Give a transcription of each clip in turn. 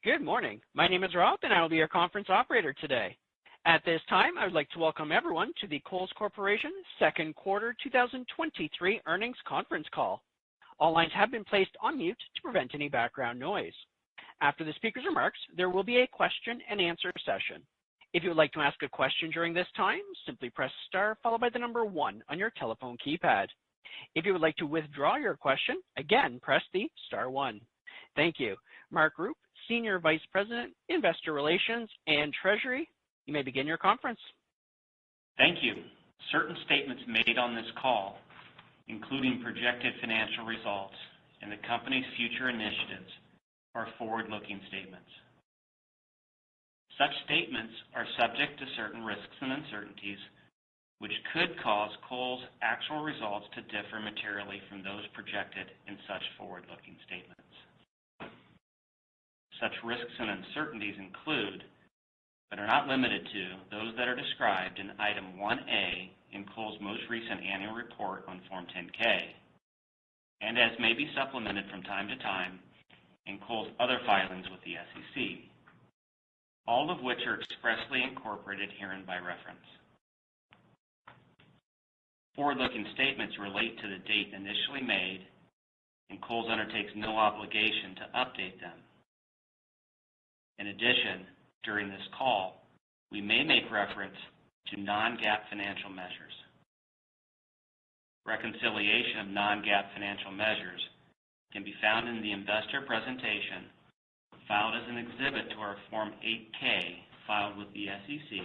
Good morning. My name is Rob, and I will be your conference operator today. At this time, I would like to welcome everyone to the Kohl's Corporation second quarter 2023 earnings conference call. All lines have been placed on mute to prevent any background noise. After the speaker's remarks, there will be a question and answer session. If you would like to ask a question during this time, simply press star followed by the number 1 on your telephone keypad. If you would like to withdraw your question, again, press the star 1. Thank you. Mark Roop, Senior Vice President, Investor Relations and Treasury, you may begin your conference. Thank you. Certain statements made on this call, including projected financial results and the company's future initiatives, are forward-looking statements. Such statements are subject to certain risks and uncertainties, which could cause Kohl's actual results to differ materially from those projected in such forward-looking statements. Such risks and uncertainties include, but are not limited to, those that are described in Item 1A in Kohl's most recent annual report on Form 10-K, and as may be supplemented from time to time in Kohl's other filings with the SEC, all of which are expressly incorporated herein by reference. Forward-looking statements relate to the date initially made, and Kohl's undertakes no obligation to update them. In addition, during this call, we may make reference to non-GAAP financial measures. Reconciliation of non-GAAP financial measures can be found in the investor presentation filed as an exhibit to our Form 8-K filed with the SEC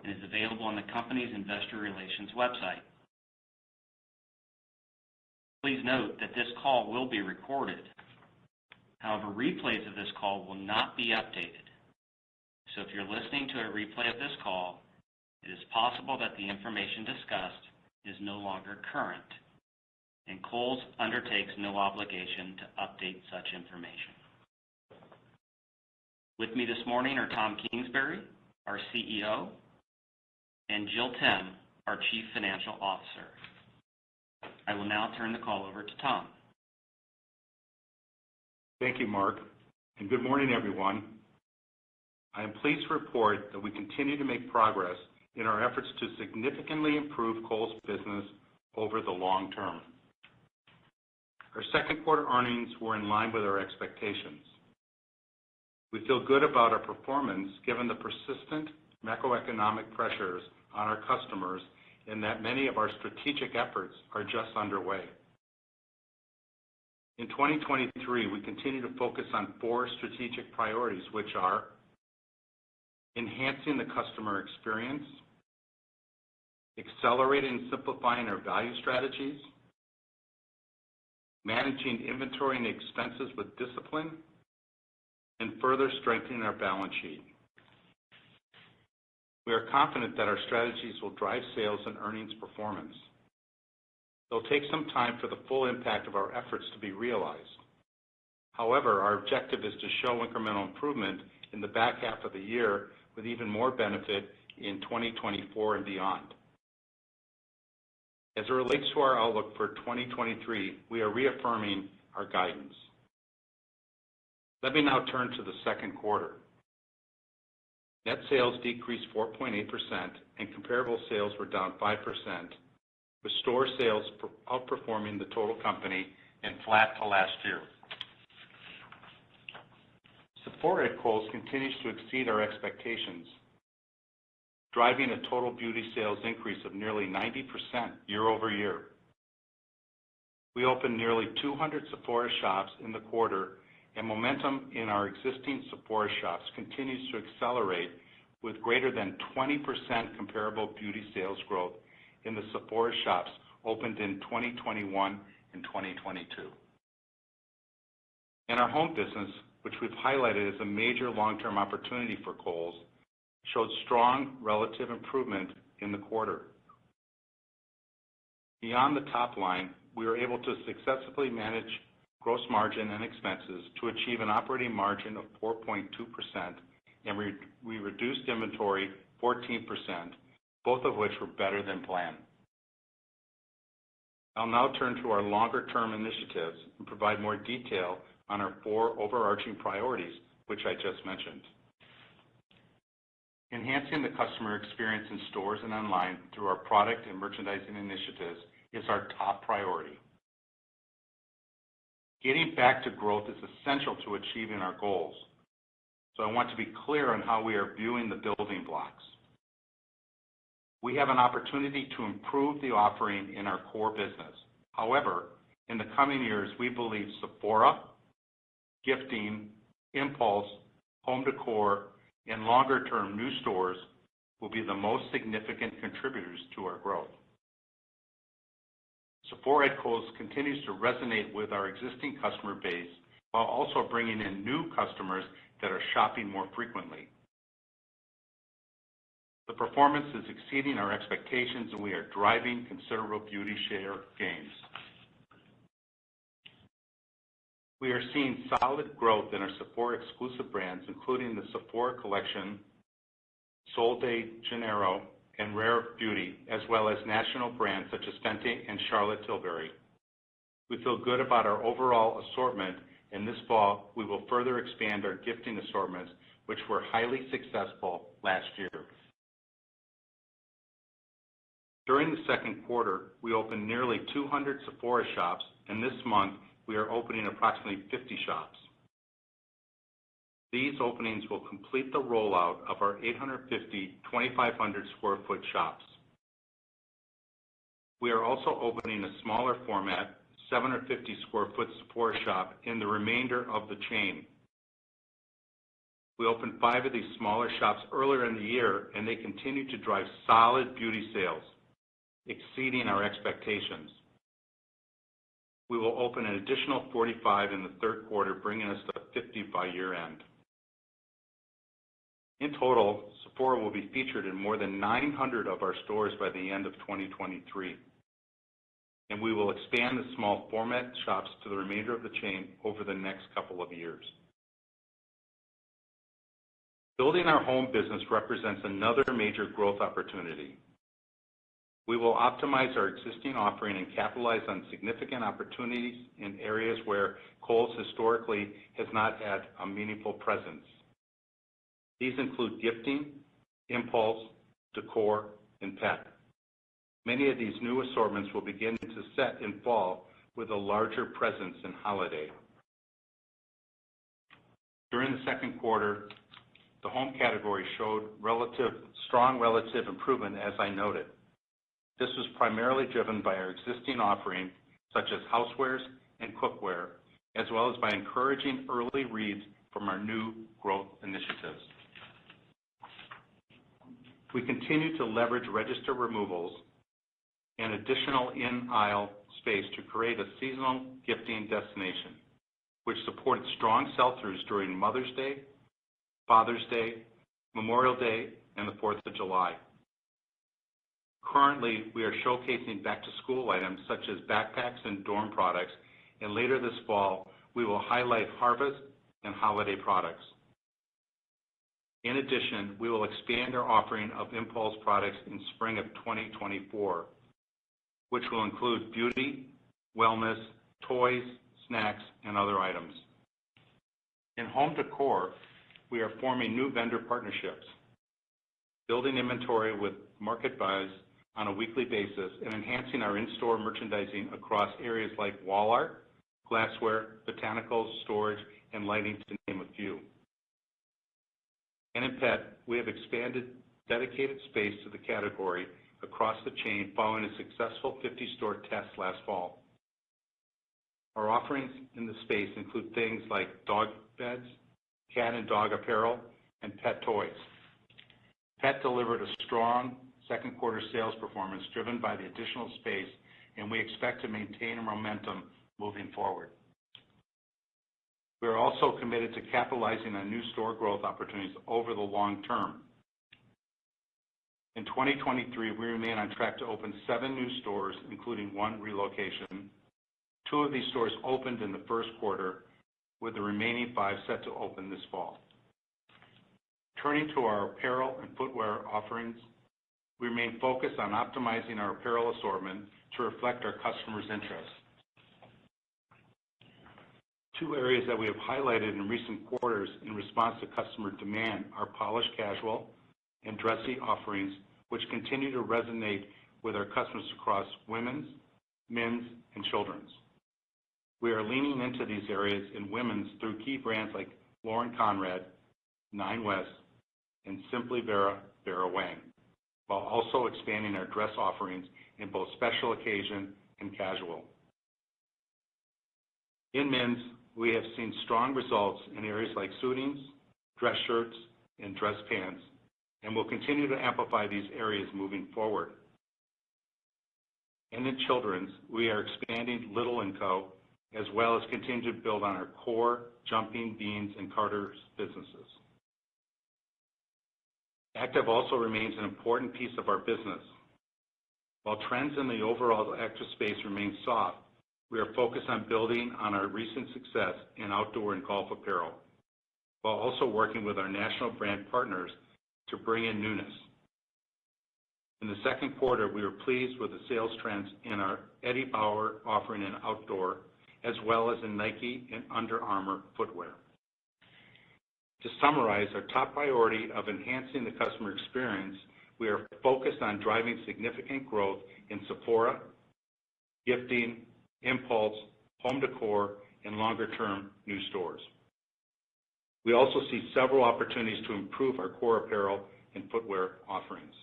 and is available on the company's investor relations website. Please note that this call will be recorded. However, replays of this call will not be updated. So if you're listening to a replay of this call, it is possible that the information discussed is no longer current, and Kohl's undertakes no obligation to update such information. With me this morning are Tom Kingsbury, our CEO, and Jill Timm, our Chief Financial Officer. I will now turn the call over to Tom. Thank you, Mark, and good morning, everyone. I am pleased to report that we continue to make progress in our efforts to significantly improve Kohl's business over the long term. Our second quarter earnings were in line with our expectations. We feel good about our performance given the persistent macroeconomic pressures on our customers and that many of our strategic efforts are just underway. In 2023, we continue to focus on 4 strategic priorities, which are enhancing the customer experience, accelerating and simplifying our value strategies, managing inventory and expenses with discipline, and further strengthening our balance sheet. We are confident that our strategies will drive sales and earnings performance. It'll take some time for the full impact of our efforts to be realized. However, our objective is to show incremental improvement in the back half of the year with even more benefit in 2024 and beyond. As it relates to our outlook for 2023, we are reaffirming our guidance. Let me now turn to the second quarter. Net sales decreased 4.8% and comparable sales were down 5%, with store sales outperforming the total company and flat to last year. Sephora at Kohl's continues to exceed our expectations, driving a total beauty sales increase of nearly 90% year over year. We opened nearly 200 Sephora shops in the quarter, and momentum in our existing Sephora shops continues to accelerate with greater than 20% comparable beauty sales growth in the Sephora shops opened in 2021 and 2022. And our home business, which we've highlighted as a major long-term opportunity for Kohl's, showed strong relative improvement in the quarter. Beyond the top line, we were able to successfully manage gross margin and expenses to achieve an operating margin of 4.2%, and we reduced inventory 14%, both of which were better than planned. I'll now turn to our longer-term initiatives and provide more detail on our 4 overarching priorities, which I just mentioned. Enhancing the customer experience in stores and online through our product and merchandising initiatives is our top priority. Getting back to growth is essential to achieving our goals, so I want to be clear on how we are viewing the building blocks. We have an opportunity to improve the offering in our core business. However, in the coming years, we believe Sephora, gifting, impulse, home decor, and longer-term new stores will be the most significant contributors to our growth. Sephora at Kohl's continues to resonate with our existing customer base while also bringing in new customers that are shopping more frequently. The performance is exceeding our expectations, and we are driving considerable beauty share gains. We are seeing solid growth in our Sephora exclusive brands, including the Sephora Collection, Sol de Janeiro, and Rare Beauty, as well as national brands such as Fenty and Charlotte Tilbury. We feel good about our overall assortment, and this fall we will further expand our gifting assortments, which were highly successful last year. During the second quarter, we opened nearly 200 Sephora shops, and this month we are opening approximately 50 shops. These openings will complete the rollout of our 850 2,500 square foot shops. We are also opening a smaller format, 750 square foot Sephora shop in the remainder of the chain. We opened 5 of these smaller shops earlier in the year, and they continue to drive solid beauty sales, exceeding our expectations. We will open an additional 45 in the third quarter, bringing us to 50 by year end. In total, Sephora will be featured in more than 900 of our stores by the end of 2023, and we will expand the small format shops to the remainder of the chain over the next couple of years. Building our home business represents another major growth opportunity. We will optimize our existing offering and capitalize on significant opportunities in areas where Kohl's historically has not had a meaningful presence. These include gifting, impulse, decor, and pet. Many of these new assortments will begin to set in fall with a larger presence in holiday. During the second quarter, the home category showed strong relative improvement, as I noted. This was primarily driven by our existing offering, such as housewares and cookware, as well as by encouraging early reads from our new growth initiatives. We continue to leverage register removals and additional in-aisle space to create a seasonal gifting destination, which supported strong sell-throughs during Mother's Day, Father's Day, Memorial Day, and the 4th of July. Currently, we are showcasing back-to-school items such as backpacks and dorm products, and later this fall, we will highlight harvest and holiday products. In addition, we will expand our offering of impulse products in spring of 2024, which will include beauty, wellness, toys, snacks, and other items. In home decor, we are forming new vendor partnerships, building inventory with market buys on a weekly basis, and enhancing our in-store merchandising across areas like wall art, glassware, botanicals, storage, and lighting, to name a few. And in pet, we have expanded dedicated space to the category across the chain following a successful 50-store test last fall. Our offerings in the space include things like dog beds, cat and dog apparel, and pet toys. Pet delivered a strong second quarter sales performance driven by the additional space, and we expect to maintain a momentum moving forward. We are also committed to capitalizing on new store growth opportunities over the long term. In 2023, we remain on track to open 7 new stores, including 1 relocation. 2 of these stores opened in the first quarter, with the remaining 5 set to open this fall. Turning to our apparel and footwear offerings, we remain focused on optimizing our apparel assortment to reflect our customers' interests. Two areas that we have highlighted in recent quarters in response to customer demand are polished casual and dressy offerings, which continue to resonate with our customers across women's, men's, and children's. We are leaning into these areas in women's through key brands like Lauren Conrad, Nine West, and Simply Vera Wang, while also expanding our dress offerings in both special occasion and casual. In men's, we have seen strong results in areas like suitings, dress shirts, and dress pants, and will continue to amplify these areas moving forward. And in children's, we are expanding Little & Co., as well as continue to build on our core Jumping, Beans, and Carter's businesses. Active also remains an important piece of our business. While trends in the overall active space remain soft, we are focused on building on our recent success in outdoor and golf apparel, while also working with our national brand partners to bring in newness. In the second quarter, we were pleased with the sales trends in our Eddie Bauer offering in outdoor, as well as in Nike and Under Armour footwear. To summarize, our top priority of enhancing the customer experience, we are focused on driving significant growth in Sephora, gifting, impulse, home decor, and longer-term new stores. We also see several opportunities to improve our core apparel and footwear offerings.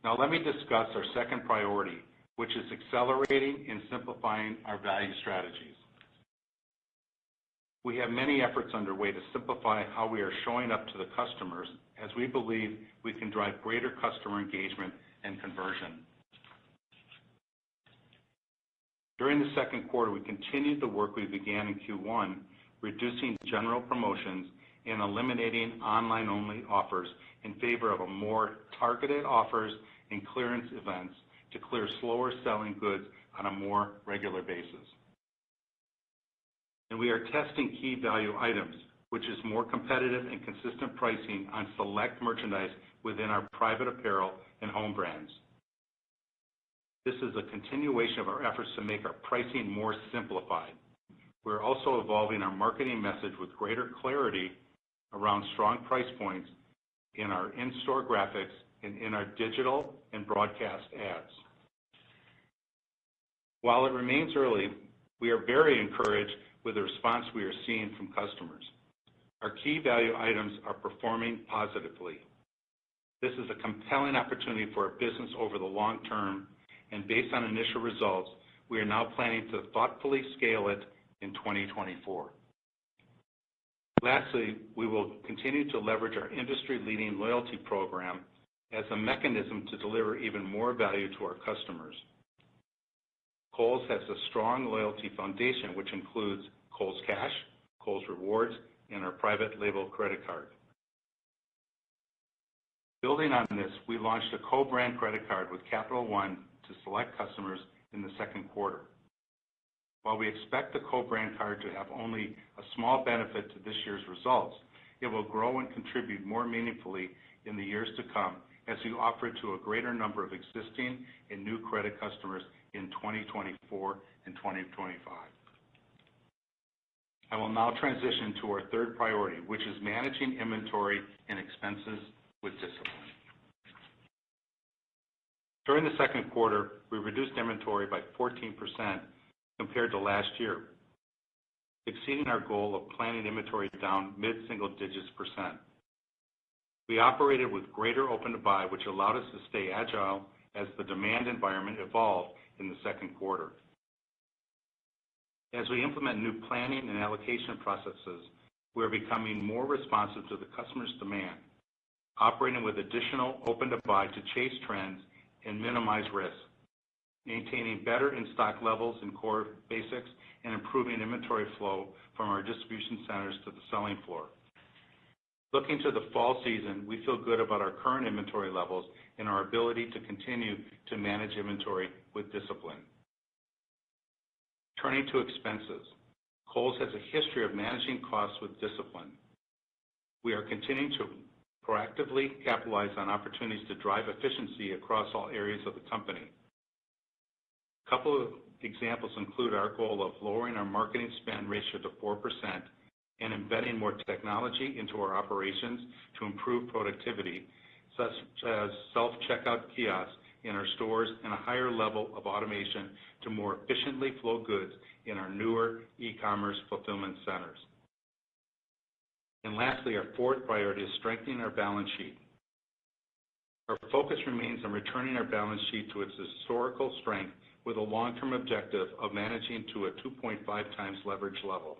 Now let me discuss our second priority, which is accelerating and simplifying our value strategies. We have many efforts underway to simplify how we are showing up to the customers, as we believe we can drive greater customer engagement and conversion. During the second quarter, we continued the work we began in Q1, reducing general promotions and eliminating online-only offers in favor of a more targeted offers and clearance events to clear slower-selling goods on a more regular basis. And we are testing key value items, which is more competitive and consistent pricing on select merchandise within our private apparel and home brands. This is a continuation of our efforts to make our pricing more simplified. We're also evolving our marketing message with greater clarity around strong price points in our in-store graphics and in our digital and broadcast ads. While it remains early, we are very encouraged with the response we are seeing from customers. Our key value items are performing positively. This is a compelling opportunity for our business over the long term, and based on initial results, we are now planning to thoughtfully scale it in 2024. Lastly, we will continue to leverage our industry-leading loyalty program as a mechanism to deliver even more value to our customers. Kohl's has a strong loyalty foundation, which includes Kohl's Cash, Kohl's Rewards, and our private label credit card. Building on this, we launched a co-brand credit card with Capital One to select customers in the second quarter. While we expect the co-brand card to have only a small benefit to this year's results, it will grow and contribute more meaningfully in the years to come as we offer it to a greater number of existing and new credit customers in 2024 and 2025. I will now transition to our third priority, which is managing inventory and expenses with discipline. During the second quarter, we reduced inventory by 14% compared to last year, exceeding our goal of planning inventory down mid-single digits percent. We operated with greater open-to-buy, which allowed us to stay agile as the demand environment evolved in the second quarter. As we implement new planning and allocation processes, we are becoming more responsive to the customer's demand, operating with additional open-to-buy to chase trends and minimize risk, maintaining better in-stock levels in core basics, and improving inventory flow from our distribution centers to the selling floor. Looking to the fall season, we feel good about our current inventory levels and our ability to continue to manage inventory with discipline. Turning to expenses, Kohl's has a history of managing costs with discipline. We are continuing to proactively capitalize on opportunities to drive efficiency across all areas of the company. A couple of examples include our goal of lowering our marketing spend ratio to 4% and embedding more technology into our operations to improve productivity, such as self-checkout kiosks in our stores and a higher level of automation to more efficiently flow goods in our newer e-commerce fulfillment centers. And lastly, our fourth priority is strengthening our balance sheet. Our focus remains on returning our balance sheet to its historical strength with a long-term objective of managing to a 2.5 times leverage level.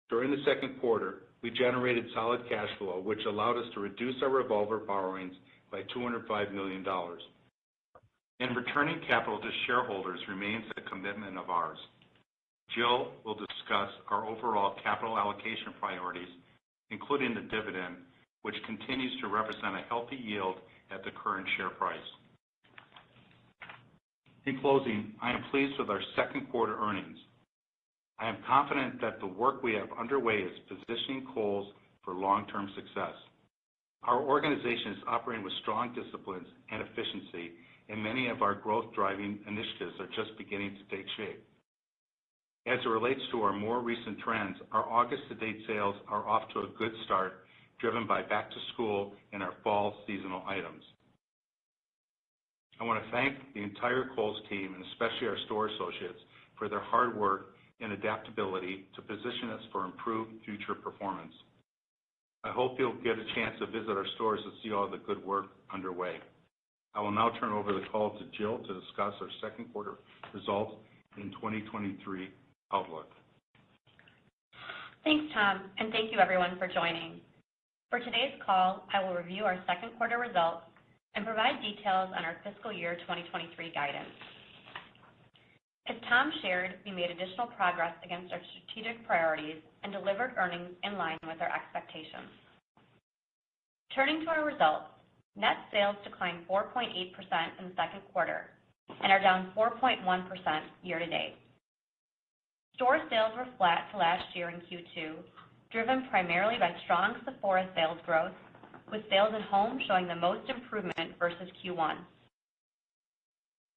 During the second quarter, we generated solid cash flow, which allowed us to reduce our revolver borrowings by $205 million. And returning capital to shareholders remains a commitment of ours. Jill will discuss our overall capital allocation priorities, including the dividend, which continues to represent a healthy yield at the current share price. In closing, I am pleased with our second quarter earnings. I am confident that the work we have underway is positioning Kohl's for long-term success. Our organization is operating with strong disciplines and efficiency, and many of our growth-driving initiatives are just beginning to take shape. As it relates to our more recent trends, our August-to-date sales are off to a good start, driven by back-to-school and our fall seasonal items. I want to thank the entire Kohl's team, and especially our store associates, for their hard work and adaptability to position us for improved future performance. I hope you'll get a chance to visit our stores and see all the good work underway. I will now turn over the call to Jill to discuss our second quarter results and 2023 outlook. Thanks, Tom, and thank you everyone for joining. For today's call, I will review our second quarter results and provide details on our fiscal year 2023 guidance. As Tom shared, we made additional progress against our strategic priorities and delivered earnings in line with our expectations. Turning to our results, net sales declined 4.8% in the second quarter and are down 4.1% year-to-date. Store sales were flat to last year in Q2, driven primarily by strong Sephora sales growth, with sales at home showing the most improvement versus Q1.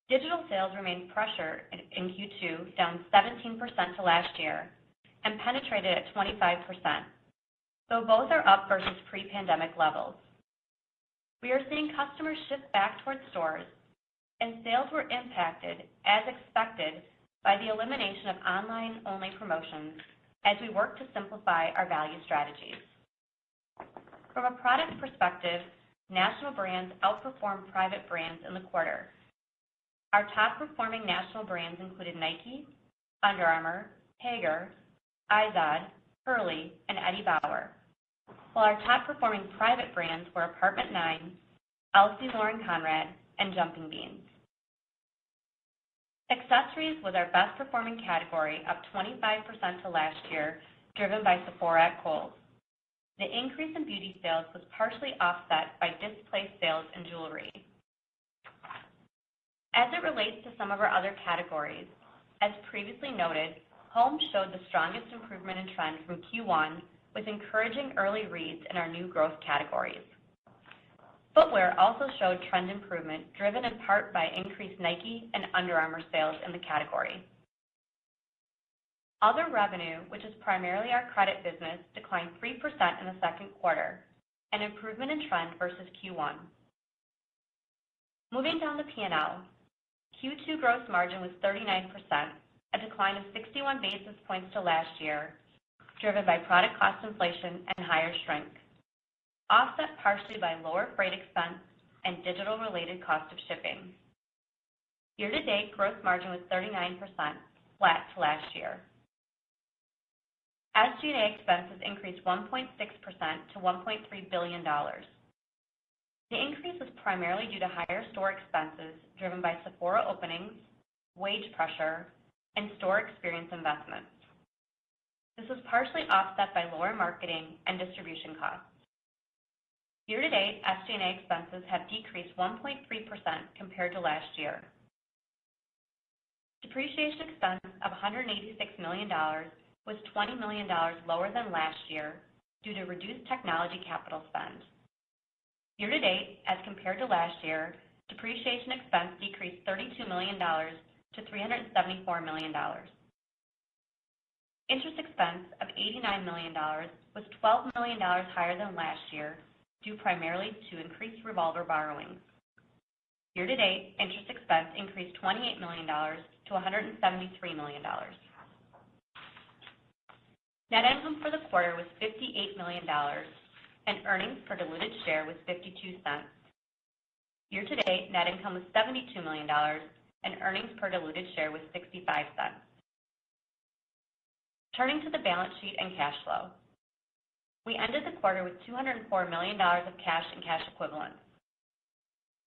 Digital sales remained pressured in Q2, down 17% to last year, and penetrated at 25%, though both are up versus pre-pandemic levels. We are seeing customers shift back towards stores, and sales were impacted, as expected, by the elimination of online-only promotions as we work to simplify our value strategies. From a product perspective, national brands outperformed private brands in the quarter. Our top-performing national brands included Nike, Under Armour, Haggar, Izod, Hurley, and Eddie Bauer, while our top-performing private brands were Apartment 9, LC Lauren Conrad, and Jumping Beans. Accessories was our best-performing category, up 25% to last year, driven by Sephora at Kohl's. The increase in beauty sales was partially offset by displaced sales in jewelry. As it relates to some of our other categories, as previously noted, home showed the strongest improvement in trend from Q1, with encouraging early reads in our new growth categories. Footwear also showed trend improvement, driven in part by increased Nike and Under Armour sales in the category. Other revenue, which is primarily our credit business, declined 3% in the second quarter, an improvement in trend versus Q1. Moving down the P&L, Q2 gross margin was 39%, a decline of 61 basis points to last year, driven by product cost inflation and higher shrink, offset partially by lower freight expense and digital-related cost of shipping. Year-to-date, gross margin was 39%, flat to last year. SG&A expenses increased 1.6% to $1.3 billion. The increase was primarily due to higher store expenses driven by Sephora openings, wage pressure, and store experience investments. This was partially offset by lower marketing and distribution costs. Year-to-date, SG&A expenses have decreased 1.3% compared to last year. Depreciation expense of $186 million was $20 million lower than last year due to reduced technology capital spend. Year-to-date, as compared to last year, depreciation expense decreased $32 million to $374 million. Interest expense of $89 million was $12 million higher than last year, due primarily to increased revolver borrowings. Year-to-date, interest expense increased $28 million to $173 million. Net income for the quarter was $58 million, and earnings per diluted share was 52 cents. Year-to-date, net income was $72 million, and earnings per diluted share was 65 cents. Turning to the balance sheet and cash flow. We ended the quarter with $204 million of cash and cash equivalents.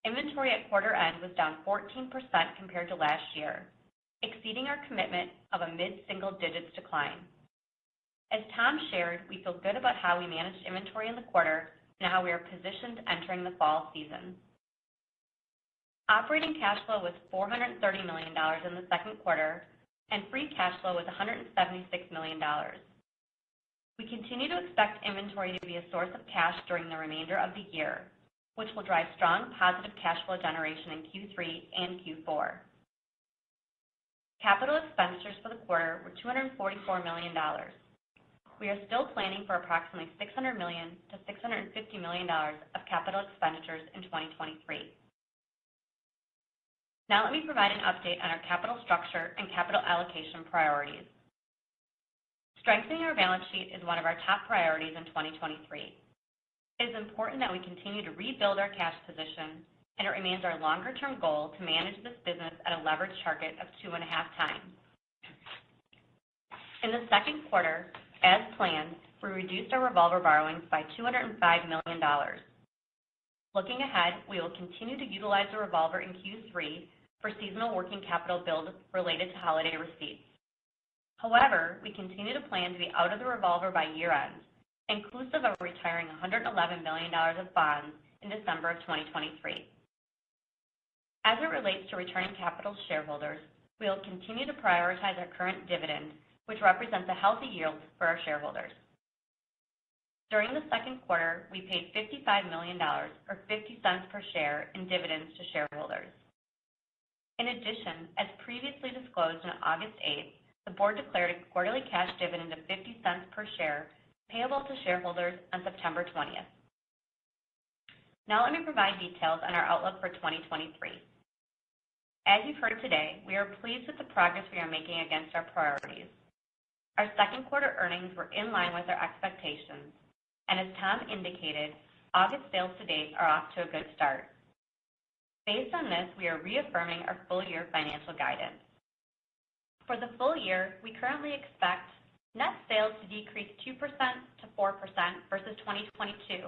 Inventory at quarter end was down 14% compared to last year, exceeding our commitment of a mid-single digits decline. As Tom shared, we feel good about how we managed inventory in the quarter and how we are positioned entering the fall season. Operating cash flow was $430 million in the second quarter, and free cash flow was $176 million. We continue to expect inventory to be a source of cash during the remainder of the year, which will drive strong positive cash flow generation in Q3 and Q4. Capital expenditures for the quarter were $244 million. We are still planning for approximately $600 million to $650 million of capital expenditures in 2023. Now let me provide an update on our capital structure and capital allocation priorities. Strengthening our balance sheet is one of our top priorities in 2023. It is important that we continue to rebuild our cash position, and it remains our longer-term goal to manage this business at a leverage target of 2.5 times. In the second quarter, as planned, we reduced our revolver borrowings by $205 million. Looking ahead, we will continue to utilize the revolver in Q3 for seasonal working capital build related to holiday receipts. However, we continue to plan to be out of the revolver by year-end, inclusive of retiring $111 million of bonds in December of 2023. As it relates to returning capital to shareholders, we will continue to prioritize our current dividend, which represents a healthy yield for our shareholders. During the second quarter, we paid $55 million, or 50 cents per share, in dividends to shareholders. In addition, as previously disclosed on August 8th, the board declared a quarterly cash dividend of 50 cents per share payable to shareholders on September 20th. Now let me provide details on our outlook for 2023. As you've heard today, we are pleased with the progress we are making against our priorities. Our second quarter earnings were in line with our expectations, and as Tom indicated, August sales to date are off to a good start. Based on this, we are reaffirming our full-year financial guidance. For the full year, we currently expect net sales to decrease 2% to 4% versus 2022,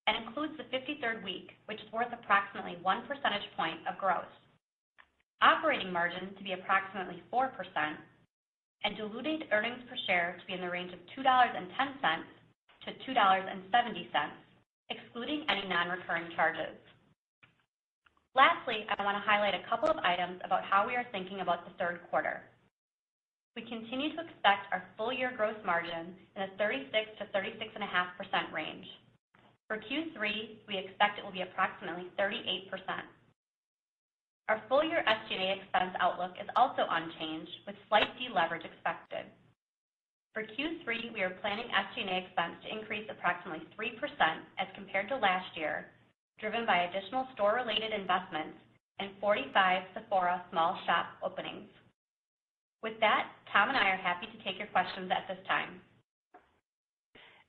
and includes the 53rd week, which is worth approximately 1 percentage point of growth. Operating margin to be approximately 4%, and diluted earnings per share to be in the range of $2.10 to $2.70, excluding any non-recurring charges. Lastly, I want to highlight a couple of items about how we are thinking about the third quarter. We continue to expect our full-year gross margin in the 36 to 36.5% range. For Q3, we expect it will be approximately 38%. Our full-year SG&A expense outlook is also unchanged, with slight deleverage expected. For Q3, we are planning SG&A expense to increase approximately 3% as compared to last year, driven by additional store-related investments and 45 Sephora small shop openings. With that, Tom and I are happy to take your questions at this time.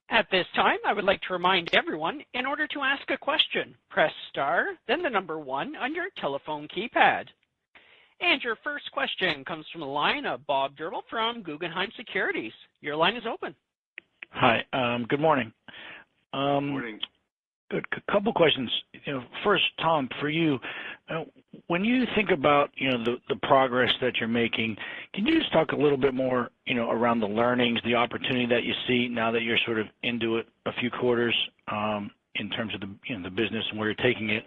At this time, I would like to remind everyone, in order to ask a question, press star, then the number 1 on your telephone keypad. And your first question comes from the line of Bob Drbul from Guggenheim Securities. Your line is open. Hi, good morning. Good morning. Good. Couple questions. First, Tom, for you, when you think about the progress that you're making, can you just talk a little bit more around the learnings, the opportunity that you see now that you're sort of into it a few quarters, in terms of the business and where you're taking it?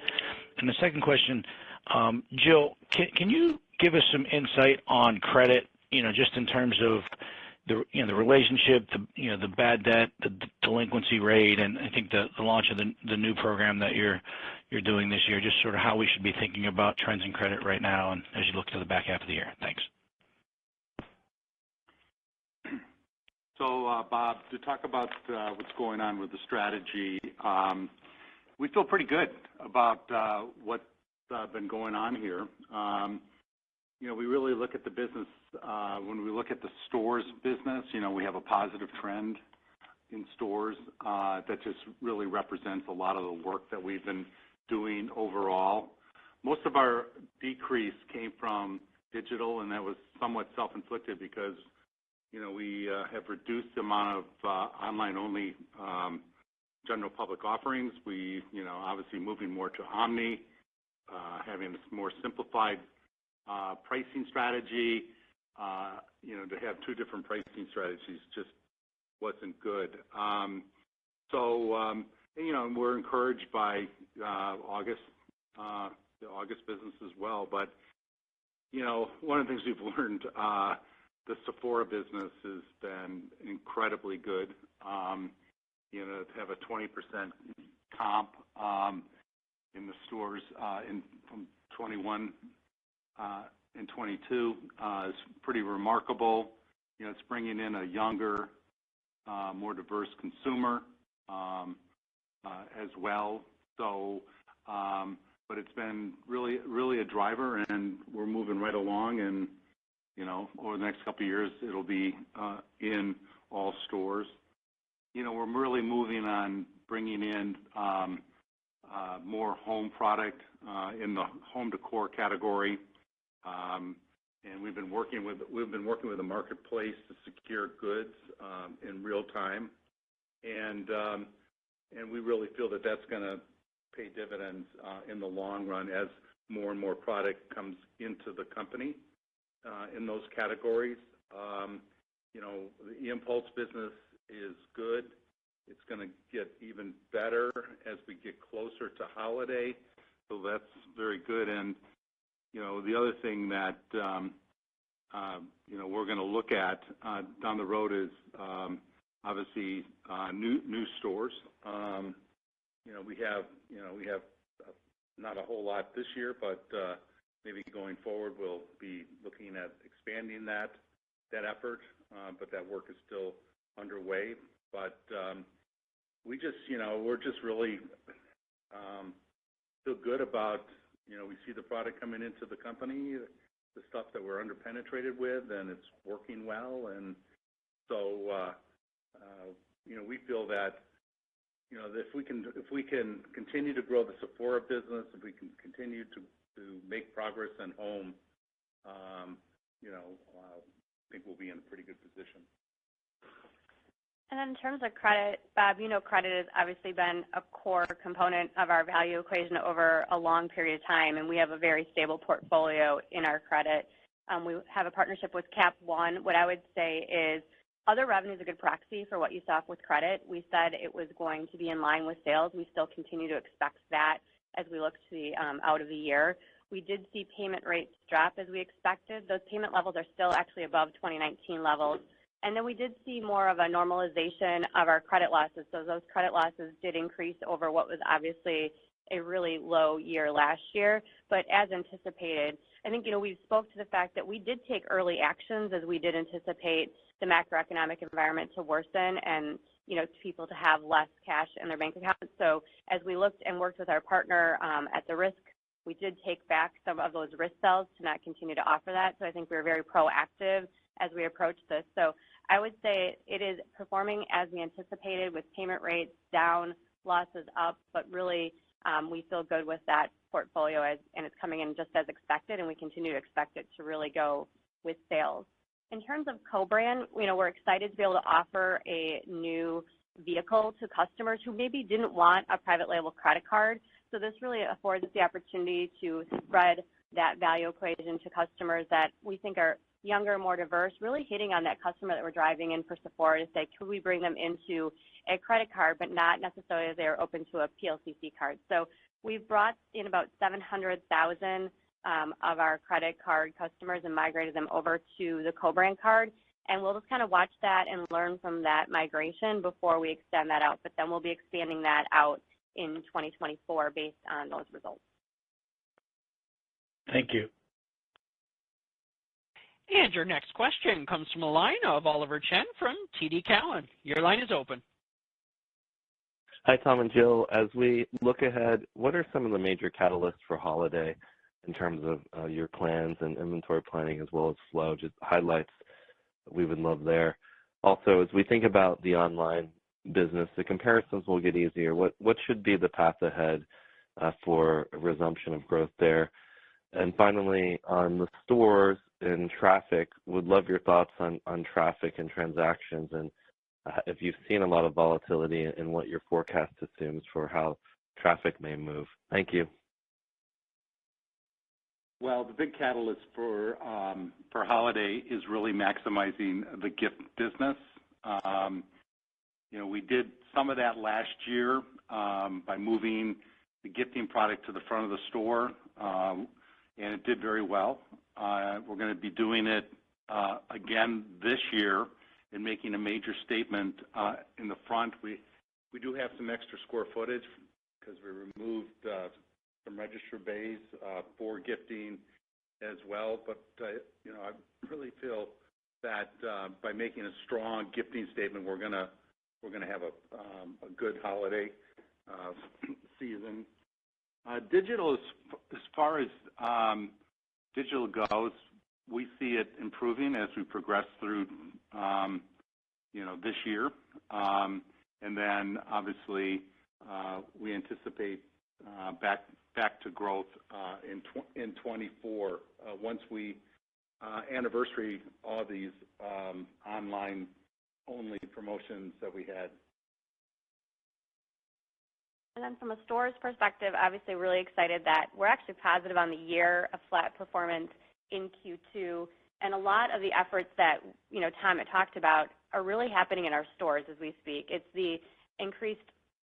And the second question, Jill, can you give us some insight on credit, just in terms of the relationship, the bad debt, the delinquency rate, and I think the launch of the new program that you're doing this year, just sort of how we should be thinking about trends in credit right now and as you look to the back half of the year. Thanks. So, Bob, to talk about what's going on with the strategy, we feel pretty good about what's been going on here. We really look at the business, when we look at the stores business, we have a positive trend in stores that just really represents a lot of the work that we've been doing overall. Most of our decrease came from digital, and that was somewhat self-inflicted because, we have reduced the amount of online-only general public offerings. We, obviously moving more to Omni, having a more simplified pricing strategy, to have two different pricing strategies just wasn't good. We're encouraged by August, the August business as well. But, one of the things we've learned, the Sephora business has been incredibly good. To have a 20% comp in the stores from 21 and 22 is pretty remarkable. It's bringing in a younger, more diverse consumer as well. So, but it's been really a driver, and we're moving right along. And over the next couple of years, it'll be in all stores. We're really moving on bringing in more home product in the home decor category, and we've been working with the marketplace to secure goods in real time, and we really feel that that's going to pay dividends in the long run as more and more product comes into the company in those categories. The impulse business is good. It's going to get even better as we get closer to holiday, so that's very good. And the other thing that we're going to look at down the road is obviously new stores. We have not a whole lot this year, but maybe going forward we'll be looking at expanding that effort. But that work is still underway. But we just we're just really feel good about we see the product coming into the company, the stuff that we're underpenetrated with, and it's working well. And so we feel that if we can continue to grow the Sephora business, if we can continue to make progress in home, I think we'll be in a pretty good position. And then in terms of credit, Bob, credit has obviously been a core component of our value equation over a long period of time, and we have a very stable portfolio in our credit. We have a partnership with Cap One. What I would say is other revenue is a good proxy for what you saw with credit. We said it was going to be in line with sales. We still continue to expect that as we look to the out of the year. We did see payment rates drop as we expected. Those payment levels are still actually above 2019 levels. And then we did see more of a normalization of our credit losses. So those credit losses did increase over what was obviously a really low year last year. But as anticipated, I think, we spoke to the fact that we did take early actions as we did anticipate the macroeconomic environment to worsen and, people to have less cash in their bank accounts. So as we looked and worked with our partner at the risk, we did take back some of those risk sales to not continue to offer that. So I think we were very proactive as we approached this. So I would say it is performing as we anticipated, with payment rates down, losses up, but really we feel good with that portfolio and it's coming in just as expected, and we continue to expect it to really go with sales. In terms of co-brand, we're excited to be able to offer a new vehicle to customers who maybe didn't want a private label credit card. So this really affords us the opportunity to spread that value equation to customers that we think are younger, more diverse, really hitting on that customer that we're driving in for Sephora to say, could we bring them into a credit card, but not necessarily they're open to a PLCC card. So we've brought in about 700,000 of our credit card customers and migrated them over to the co-brand card. And we'll just kind of watch that and learn from that migration before we extend that out. But then we'll be expanding that out in 2024 based on those results. Thank you. And your next question comes from a line of Oliver Chen from TD Cowen. Your line is open. Hi, Tom and Jill. As we look ahead, what are some of the major catalysts for holiday in terms of your plans and inventory planning as well as flow? Just highlights we would love there. Also, as we think about the online business, the comparisons will get easier. What should be the path ahead for a resumption of growth there? And finally, on the stores and traffic, would love your thoughts on traffic and transactions, and if you've seen a lot of volatility in what your forecast assumes for how traffic may move. Thank you. Well, the big catalyst for holiday is really maximizing the gift business. We did some of that last year by moving the gifting product to the front of the store, and it did very well. We're going to be doing it again this year and making a major statement in the front. We do have some extra square footage because we removed some register bays for gifting as well. But I really feel that by making a strong gifting statement, we're gonna have a good holiday season. Digital, as far as digital goes, we see it improving as we progress through this year, and then obviously we anticipate back to growth in 24 once we anniversary all these online only promotions that we had. And then from a stores perspective, obviously really excited that we're actually positive on the year of flat performance in Q2. And a lot of the efforts that, Tom had talked about are really happening in our stores as we speak. It's the increased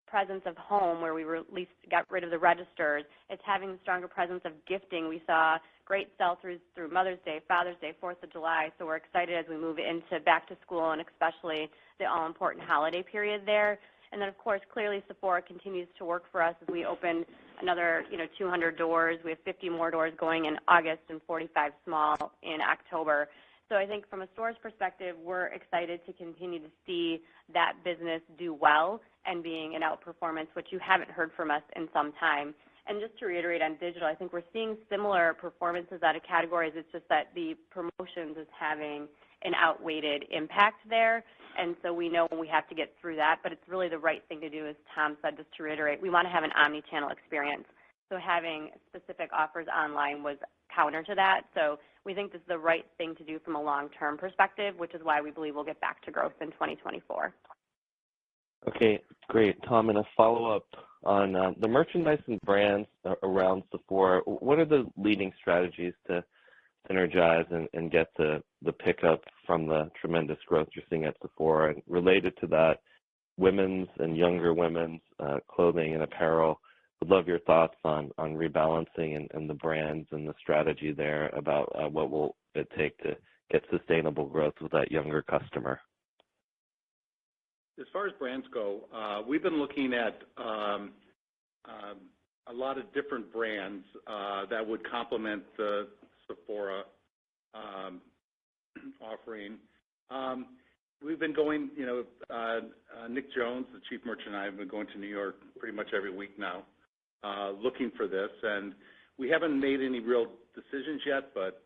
presence of home where we got rid of the registers. It's having the stronger presence of gifting. We saw great sell-throughs through Mother's Day, Father's Day, 4th of July. So we're excited as we move into back to school and especially the all-important holiday period there. And then, of course, clearly Sephora continues to work for us as we open another, 200 doors. We have 50 more doors going in August and 45 small in October. So I think from a stores perspective, we're excited to continue to see that business do well and being an outperformance, which you haven't heard from us in some time. And just to reiterate on digital, I think we're seeing similar performances out of categories. It's just that the promotions is having an outweighed impact there. And so we know we have to get through that, but it's really the right thing to do, as Tom said, just to reiterate. We want to have an omni-channel experience. So having specific offers online was counter to that. So we think this is the right thing to do from a long-term perspective, which is why we believe we'll get back to growth in 2024. Okay, great. Tom, and a follow-up on the merchandise and brands around Sephora. What are the leading strategies to synergize and get the pickup from the tremendous growth you're seeing at Sephora? And related to that, women's and younger women's clothing and apparel. Would love your thoughts on rebalancing and the brands and the strategy there about what will it take to get sustainable growth with that younger customer. As far as brands go, we've been looking at a lot of different brands that would complement the Sephora offering. We've been going, Nick Jones, the chief merchant, and I have been going to New York pretty much every week now, looking for this. And we haven't made any real decisions yet, but,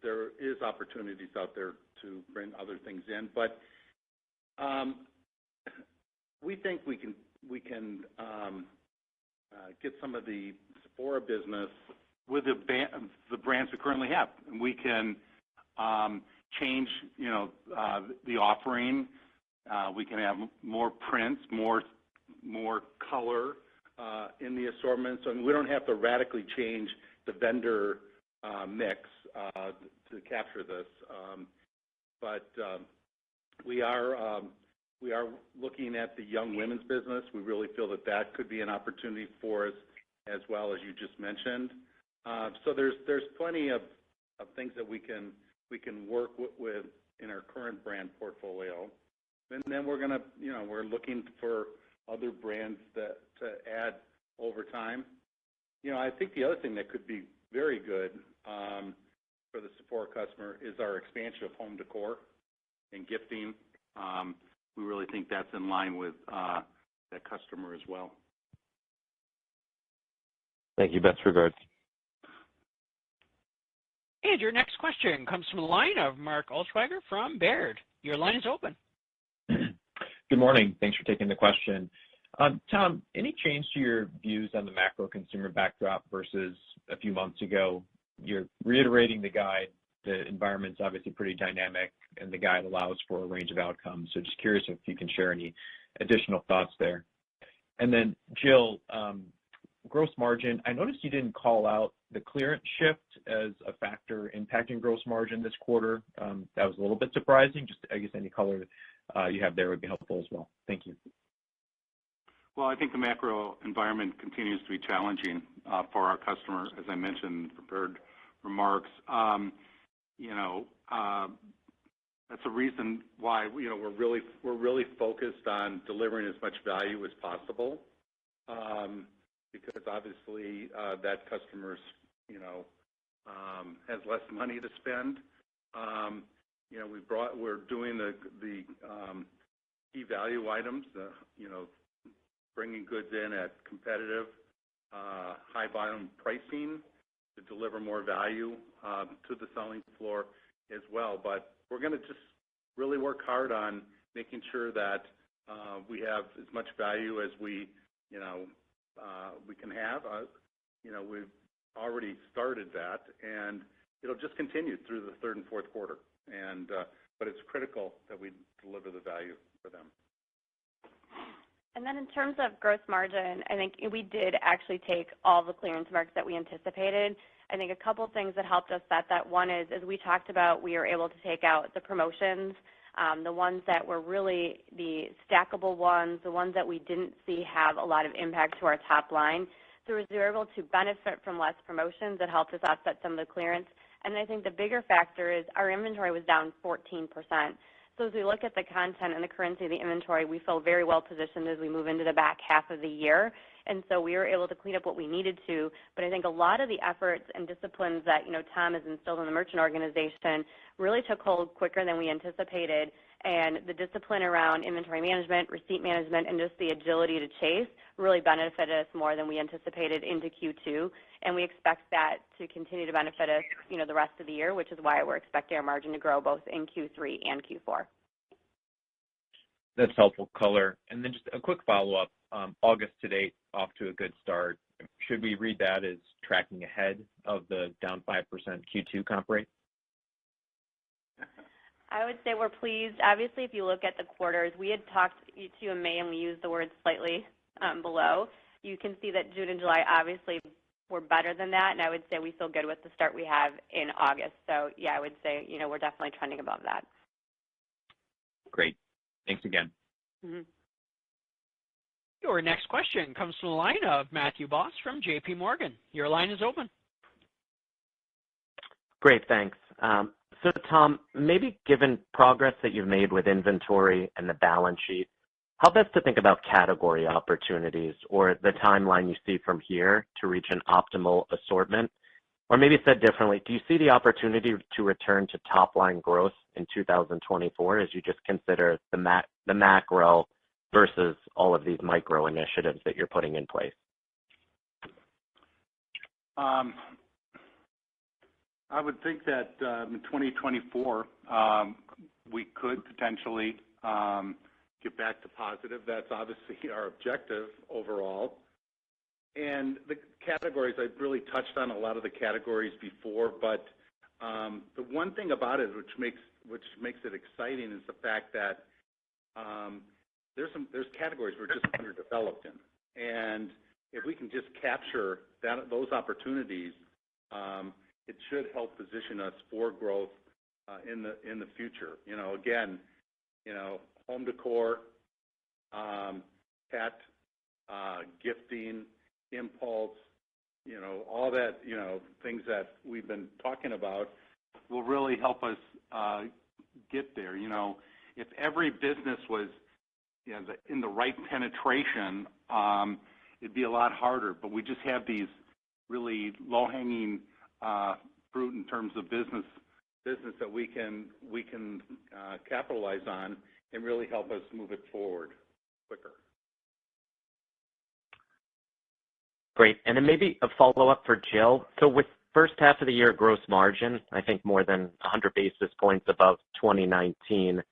there is opportunities out there to bring other things in. But we think we can get some of the Sephora business with the brands we currently have. And we can change, the offering. We can have more prints, more color in the assortment. So we don't have to radically change the vendor mix to capture this. But we are looking at the young women's business. We really feel that could be an opportunity for us as well, as you just mentioned. So there's plenty of things that we can work with in our current brand portfolio. And then we're gonna, we're looking for other brands to add over time. I think the other thing that could be very good for the Sephora customer is our expansion of home decor and gifting. We really think that's in line with that customer as well. Thank you. Best regards. And your next question comes from the line of Mark Altschwager from Baird. Your line is open. Good morning. Thanks for taking the question. Tom, any change to your views on the macro consumer backdrop versus a few months ago? You're reiterating the guide. The environment's obviously pretty dynamic, and the guide allows for a range of outcomes. So just curious if you can share any additional thoughts there. And then, Jill, gross margin, I noticed you didn't call out the clearance shift as a factor impacting gross margin this quarter. That was a little bit surprising. Just, I guess, any color you have there would be helpful as well. Thank you. Well, I think the macro environment continues to be challenging for our customer, as I mentioned in prepared remarks. That's a reason why we're really focused on delivering as much value as possible, because obviously that customer's has less money to spend. We're doing the key value items, bringing goods in at competitive, high volume pricing to deliver more value to the selling floor as well. But we're going to just really work hard on making sure that we have as much value as we can have. We've already started that, and it'll just continue through the third and fourth quarter. But it's critical that we deliver the value for them. And then in terms of gross margin, I think we did actually take all the clearance marks that we anticipated. I think a couple things that helped us set that. One is, as we talked about, we were able to take out the promotions, the ones that were really the stackable ones, the ones that we didn't see have a lot of impact to our top line. So we were able to benefit from less promotions that helped us offset some of the clearance. And I think the bigger factor is our inventory was down 14%. So as we look at the content and the currency of the inventory, we feel very well positioned as we move into the back half of the year. And so we were able to clean up what we needed to. But I think a lot of the efforts and disciplines that, Tom has instilled in the merchant organization really took hold quicker than we anticipated. And the discipline around inventory management, receipt management, and just the agility to chase really benefited us more than we anticipated into Q2. And we expect that to continue to benefit us, the rest of the year, which is why we're expecting our margin to grow both in Q3 and Q4. That's helpful color. And then just a quick follow-up. August to date, off to a good start. Should we read that as tracking ahead of the down 5% Q2 comp rate? I would say we're pleased. Obviously, if you look at the quarters, we had talked to you in May, and we used the word slightly below. You can see that June and July obviously were better than that, and I would say we feel good with the start we have in August. So, yeah, I would say, we're definitely trending above that. Great. Thanks again. Mm-hmm. Your next question comes from the line of Matthew Boss from J.P. Morgan. Your line is open. Great, thanks. So, Tom, maybe given progress that you've made with inventory and the balance sheet, how best to think about category opportunities or the timeline you see from here to reach an optimal assortment? Or maybe said differently, do you see the opportunity to return to top-line growth in 2024 as you just consider the macro versus all of these micro initiatives that you're putting in place? I would think that in 2024, we could potentially get back to positive. That's obviously our objective overall. And the categories, I've really touched on a lot of the categories before, but the one thing about it which makes it exciting is the fact that there's categories we're just underdeveloped in. And if we can just capture those opportunities, it should help position us for growth in the future. Again, home decor, pet, gifting, impulse, all that, things that we've been talking about will really help us get there. If every business was in the right penetration, it'd be a lot harder. But we just have these really low-hanging fruit in terms of business that we can capitalize on and really help us move it forward quicker. Great. And then maybe a follow-up for Jill. So with first half of the year gross margin, I think more than 100 basis points above 2019,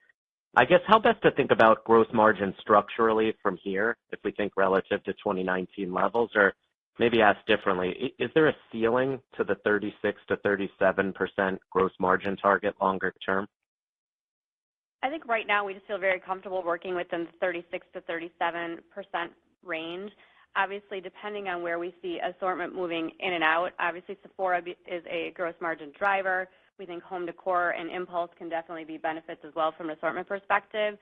I guess how best to think about gross margin structurally from here, if we think relative to 2019 levels, or maybe asked differently, is there a ceiling to the 36 to 37% gross margin target longer term? I think right now we just feel very comfortable working within the 36 to 37% range. Obviously, depending on where we see assortment moving in and out, obviously Sephora is a gross margin driver. We think home decor and impulse can definitely be benefits as well from an assortment perspective.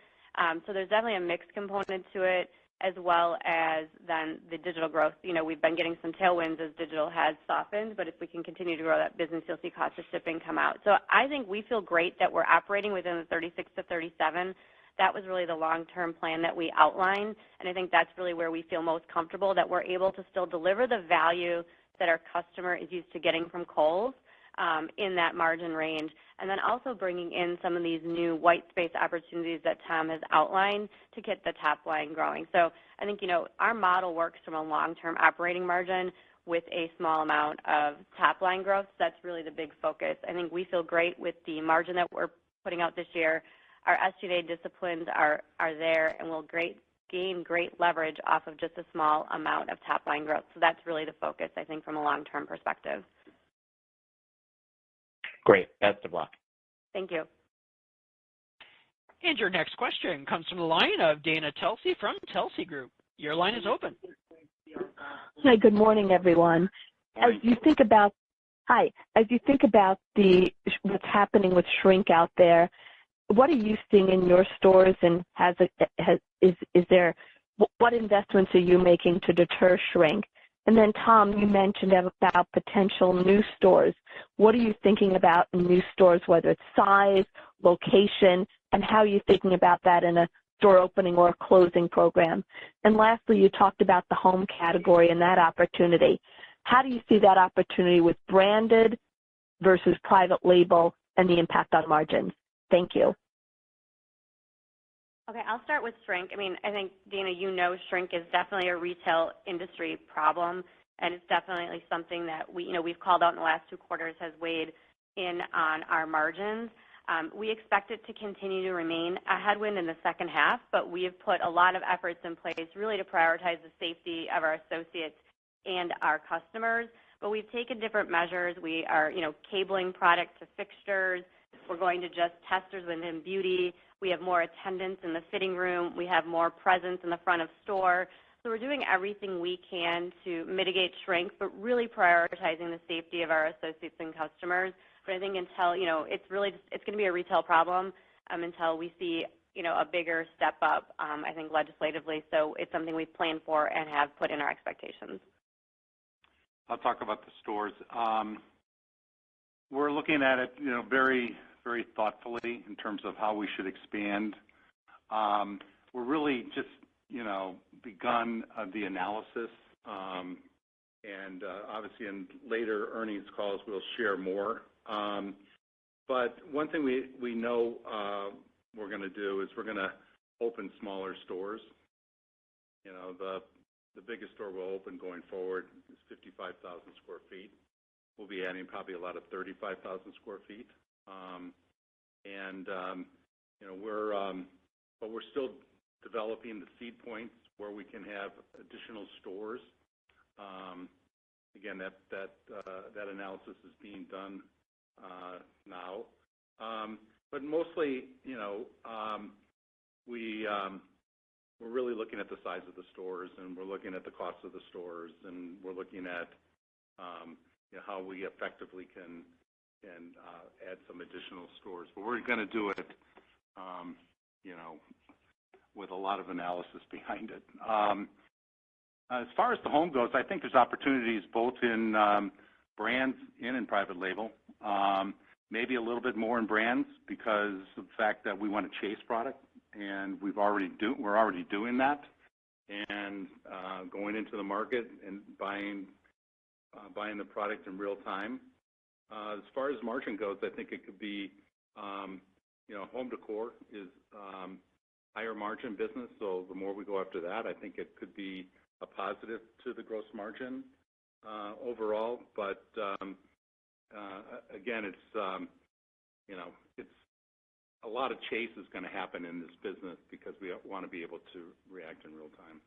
So there's definitely a mixed component to it, as well as then the digital growth. We've been getting some tailwinds as digital has softened, but if we can continue to grow that business, you'll see cost of shipping come out. So I think we feel great that we're operating within the 36 to 37. That was really the long-term plan that we outlined, and I think that's really where we feel most comfortable, that we're able to still deliver the value that our customer is used to getting from Kohl's in that margin range, and then also bringing in some of these new white space opportunities that Tom has outlined to get the top line growing. So I think, our model works from a long-term operating margin with a small amount of top line growth. So that's really the big focus. I think we feel great with the margin that we're putting out this year. Our SG&A disciplines are there, and we'll gain great leverage off of just a small amount of top line growth. So that's really the focus, I think, from a long-term perspective. Great. Best of luck. Thank you. And your next question comes from the line of Dana Telsey from Telsey Group. Your line is open. Hi, good morning, everyone. As you think about what's happening with shrink out there, what are you seeing in your stores, and what investments are you making to deter shrink? And then, Tom, you mentioned about potential new stores. What are you thinking about in new stores, whether it's size, location, and how are you thinking about that in a store opening or a closing program? And lastly, you talked about the home category and that opportunity. How do you see that opportunity with branded versus private label and the impact on margins? Thank you. Okay, I'll start with shrink. I think, Dana, shrink is definitely a retail industry problem, and it's definitely something that we've called out in the last 2 quarters has weighed in on our margins. We expect it to continue to remain a headwind in the second half, but we have put a lot of efforts in place really to prioritize the safety of our associates and our customers. But we've taken different measures. We are, cabling product to fixtures. We're going to just testers within beauty. We have more attendance in the fitting room. We have more presence in the front of store. So we're doing everything we can to mitigate shrink, but really prioritizing the safety of our associates and customers. But I think until, it's going to be a retail problem until we see, a bigger step up, I think, legislatively. So it's something we've planned for and have put in our expectations. I'll talk about the stores. We're looking at it, very, very thoughtfully in terms of how we should expand. We're really just, begun the analysis, and obviously in later earnings calls we'll share more. But one thing we know we're going to do is we're going to open smaller stores. The biggest store we'll open going forward is 55,000 square feet. We'll be adding probably a lot of 35,000 square feet. We're still developing the seed points where we can have additional stores. Again, that analysis is being done now. But mostly, we're really looking at the size of the stores, and we're looking at the cost of the stores, and we're looking at how we effectively can add some additional stores. But we're going to do it, with a lot of analysis behind it. As far as the home goes, I think there's opportunities both in brands and in private label. maybe a little bit more in brands because of the fact that we want to chase product, and we're already doing that, and going into the market and buying the product in real time. As far as margin goes, I think it could be, home decor is higher margin business, so the more we go after that, I think it could be a positive to the gross margin overall. But again, it's a lot of chase is going to happen in this business because we want to be able to react in real time.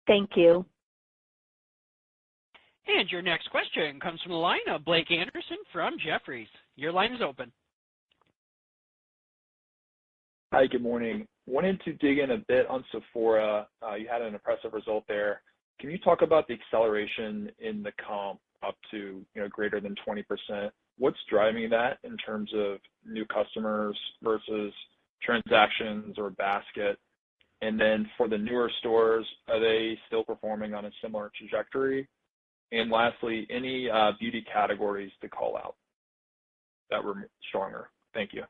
Thank you. And your next question comes from the line of Blake Anderson from Jefferies. Your line is open. Hi, good morning. Wanted to dig in a bit on Sephora. You had an impressive result there. Can you talk about the acceleration in the comp up to greater than 20%? What's driving that in terms of new customers versus transactions or basket? And then for the newer stores, are they still performing on a similar trajectory? And lastly, any beauty categories to call out that were stronger? Thank you.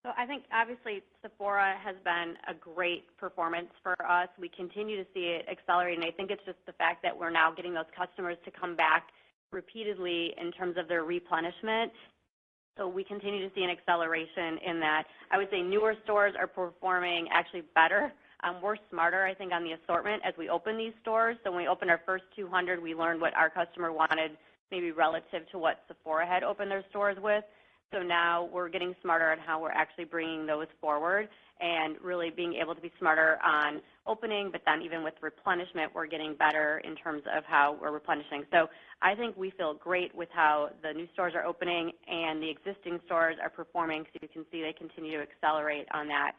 So I think obviously Sephora has been a great performance for us. We continue to see it accelerate, and I think it's just the fact that we're now getting those customers to come back repeatedly in terms of their replenishment. So we continue to see an acceleration in that. I would say newer stores are performing actually better. We're smarter, I think, on the assortment as we open these stores. So when we opened our first 200, we learned what our customer wanted, maybe relative to what Sephora had opened their stores with. So now we're getting smarter on how we're actually bringing those forward and really being able to be smarter on opening, but then even with replenishment, we're getting better in terms of how we're replenishing. So I think we feel great with how the new stores are opening and the existing stores are performing. So you can see they continue to accelerate on that.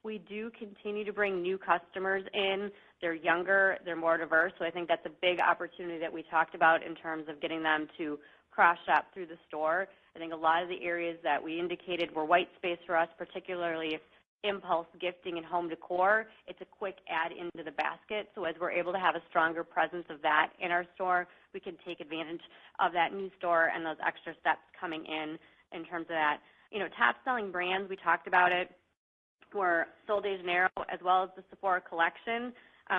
We do continue to bring new customers in. They're younger, they're more diverse. So I think that's a big opportunity that we talked about in terms of getting them to cross-shop through the store. I think a lot of the areas that we indicated were white space for us, particularly if impulse gifting and home decor, it's a quick add into the basket. So as we're able to have a stronger presence of that in our store, we can take advantage of that new store and those extra steps coming in terms of that. Top selling brands, we talked about it, were Sol de Janeiro as well as the Sephora collection,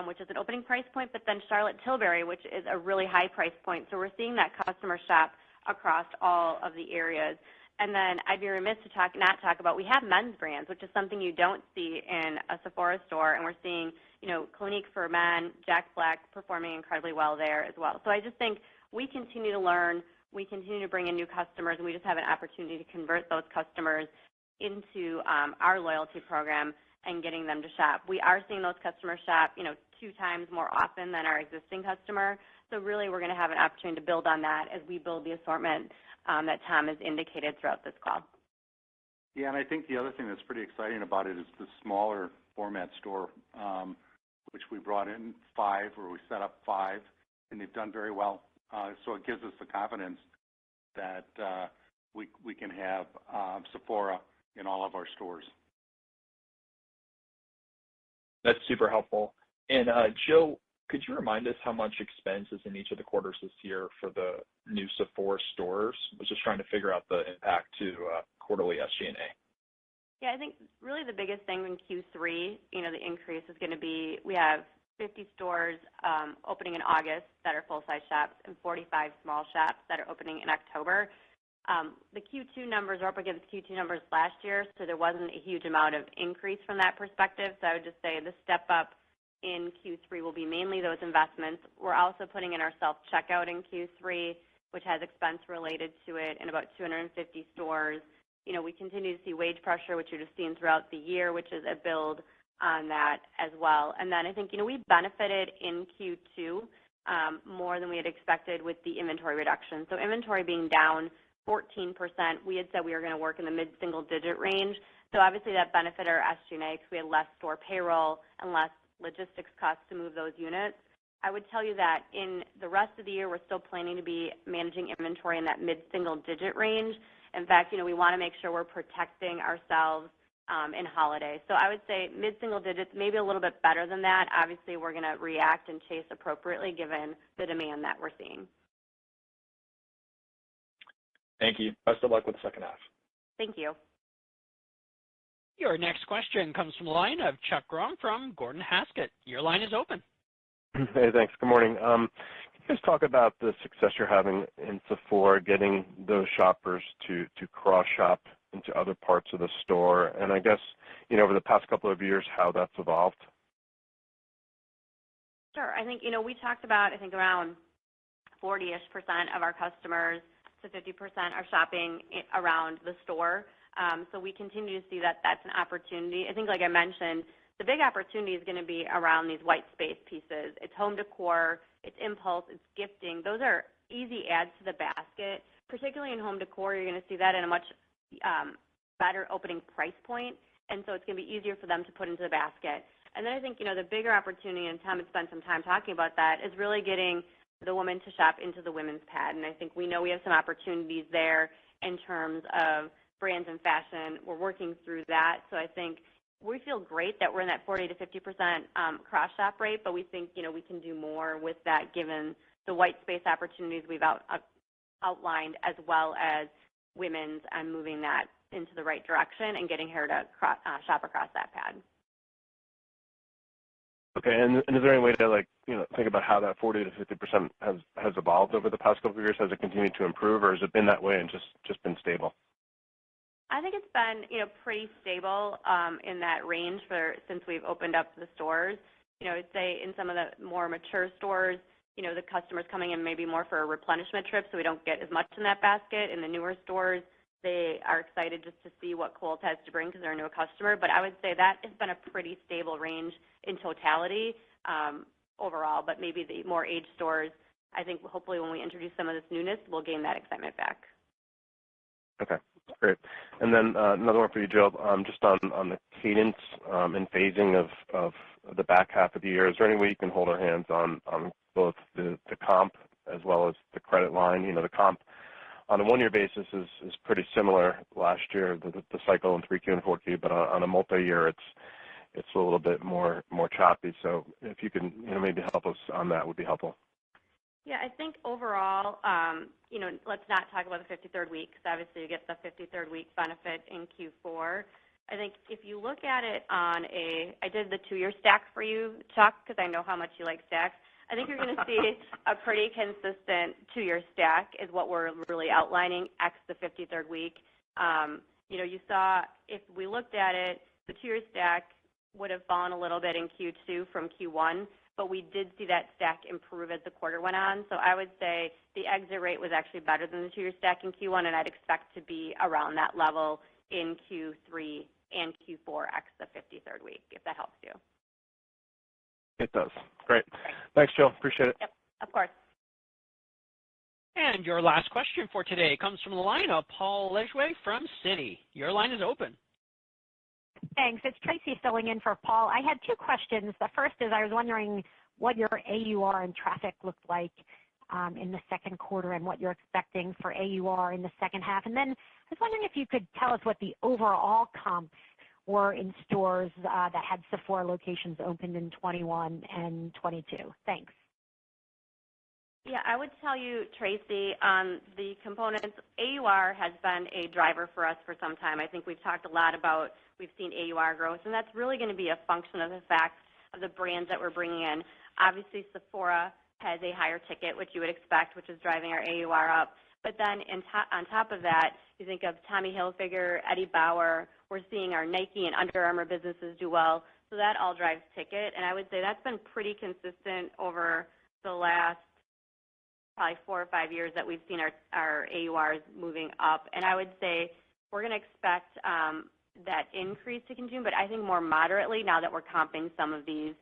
which is an opening price point, but then Charlotte Tilbury, which is a really high price point. So we're seeing that customer shop across all of the areas. And then I'd be remiss to not talk about, we have men's brands, which is something you don't see in a Sephora store, and we're seeing, Clinique for men, Jack Black performing incredibly well there as well. So I just think we continue to learn, we continue to bring in new customers, and we just have an opportunity to convert those customers into our loyalty program and getting them to shop. We are seeing those customers shop, 2 times more often than our existing customer. So really we're going to have an opportunity to build on that as we build the assortment that Tom has indicated throughout this call. Yeah, and I think the other thing that's pretty exciting about it is the smaller format store, which we brought in 5, or we set up 5, and they've done very well. So it gives us the confidence that we can have Sephora in all of our stores. That's super helpful. And Joe, could you remind us how much expense is in each of the quarters this year for the new Sephora stores? I was just trying to figure out the impact to quarterly SG&A. Yeah, I think really the biggest thing in Q3, the increase is going to be, we have 50 stores opening in August that are full-size shops and 45 small shops that are opening in October. The Q2 numbers are up against Q2 numbers last year, so there wasn't a huge amount of increase from that perspective. So I would just say the step up in Q3 will be mainly those investments. We're also putting in our self-checkout in Q3, which has expense related to it in about 250 stores. We continue to see wage pressure, which you're just seeing throughout the year, which is a build on that as well. And then I think, we benefited in Q2 more than we had expected with the inventory reduction. So inventory being down 14%, we had said we were going to work in the mid-single digit range. So obviously that benefited our SG&A because we had less store payroll and less logistics costs to move those units. I would tell you that in the rest of the year, we're still planning to be managing inventory in that mid-single digit range. In fact, we want to make sure we're protecting ourselves in holiday. So I would say mid-single digits, maybe a little bit better than that. Obviously, we're going to react and chase appropriately given the demand that we're seeing. Thank you. Best of luck with the second half. Thank you. Your next question comes from the line of Chuck Grom from Gordon Haskett. Your line is open. Hey, thanks. Good morning. Can you guys talk about the success you're having in Sephora getting those shoppers to cross-shop into other parts of the store? And I guess, over the past couple of years, how that's evolved? Sure. I think, we talked about, around 40-ish% of our customers to 50% are shopping around the store. So we continue to see that that's an opportunity. I think, like I mentioned, the big opportunity is going to be around these white space pieces. It's home decor, it's impulse, it's gifting. Those are easy adds to the basket. Particularly in home decor, you're going to see that in a much better opening price point, and so it's going to be easier for them to put into the basket. And then I think, the bigger opportunity, and Tom had spent some time talking about that, is really getting the woman to shop into the women's pad. And I think we know we have some opportunities there in terms of brands and fashion. We're working through that. So I think we feel great that we're in that 40 to 50% cross-shop rate, but we think, we can do more with that given the white space opportunities we've outlined, as well as women's and moving that into the right direction and getting her to shop across that pad. Okay, and is there any way to think about how that 40 to 50% has evolved over the past couple of years? Has it continued to improve, or has it been that way and just been stable? I think it's been, pretty stable in that range since we've opened up the stores. I'd say in some of the more mature stores, the customers coming in maybe more for a replenishment trip, so we don't get as much in that basket. In the newer stores, they are excited just to see what Kohl's has to bring because they're a new customer. But I would say that has been a pretty stable range in totality overall. But maybe the more aged stores, I think hopefully when we introduce some of this newness, we'll gain that excitement back. Okay, great. And then another one for you, Jill, just on the cadence and phasing of the back half of the year. Is there any way you can hold our hands on both the comp as well as the credit line? The comp on a one-year basis is pretty similar last year, the cycle in 3Q and 4Q, but on a multi-year, it's a little bit more choppy. So if you can, maybe help us on that would be helpful. Yeah, I think overall, let's not talk about the 53rd week because obviously you get the 53rd week benefit in Q4. I think if you look at it I did the 2-year stack for you, Chuck, because I know how much you like stacks. I think you're going to see a pretty consistent 2-year stack is what we're really outlining, x the 53rd week. You saw if we looked at it, the 2-year stack would have fallen a little bit in Q2 from Q1, but we did see that stack improve as the quarter went on. So I would say the exit rate was actually better than the 2-year stack in Q1, and I'd expect to be around that level in Q3 and Q4 x the 53rd week, if that helps you. It does. Great. Thanks, Jill. Appreciate it. Yep, of course. And your last question for today comes from the line of Paul Lejuez from Citi. Your line is open. Thanks. It's Tracy filling in for Paul. I had 2 questions. The first is I was wondering what your AUR and traffic looked like in the second quarter and what you're expecting for AUR in the second half. And then I was wondering if you could tell us what the overall comps were in stores that had Sephora locations opened in 21 and 22. Thanks. Yeah, I would tell you, Tracy, on the components, AUR has been a driver for us for some time. I think we've talked a lot about we've seen AUR growth, and that's really going to be a function of the fact of the brands that we're bringing in. Obviously, Sephora has a higher ticket, which you would expect, which is driving our AUR up. But then on top of that, you think of Tommy Hilfiger, Eddie Bauer. We're seeing our Nike and Under Armour businesses do well. So that all drives ticket. And I would say that's been pretty consistent over the last probably 4 or 5 years that we've seen our AURs moving up. And I would say we're going to expect that increase to continue, but I think more moderately now that we're comping some of these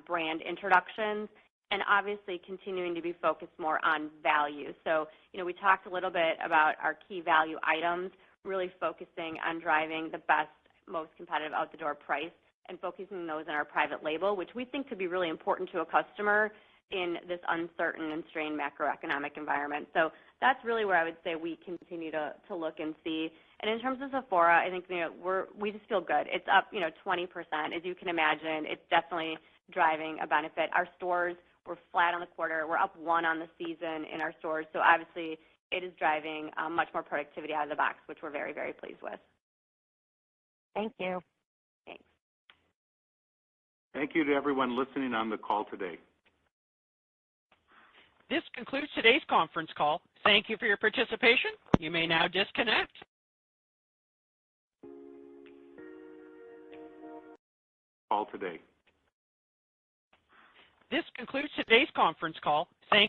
brand introductions, and obviously continuing to be focused more on value. So, we talked a little bit about our key value items, really focusing on driving the best, most competitive out-the-door price and focusing those in our private label, which we think could be really important to a customer in this uncertain and strained macroeconomic environment. So that's really where I would say we continue to look and see. And in terms of Sephora, I think we just feel good. It's up 20%. As you can imagine, it's definitely driving a benefit. Our stores were flat on the quarter. We're up 1 on the season in our stores. So obviously, it is driving much more productivity out of the box, which we're very, very pleased with. Thank you. Thanks. Thank you to everyone listening on the call today. This concludes today's conference call. Thank you for your participation. You may now disconnect. Call today. This concludes today's conference call. Thank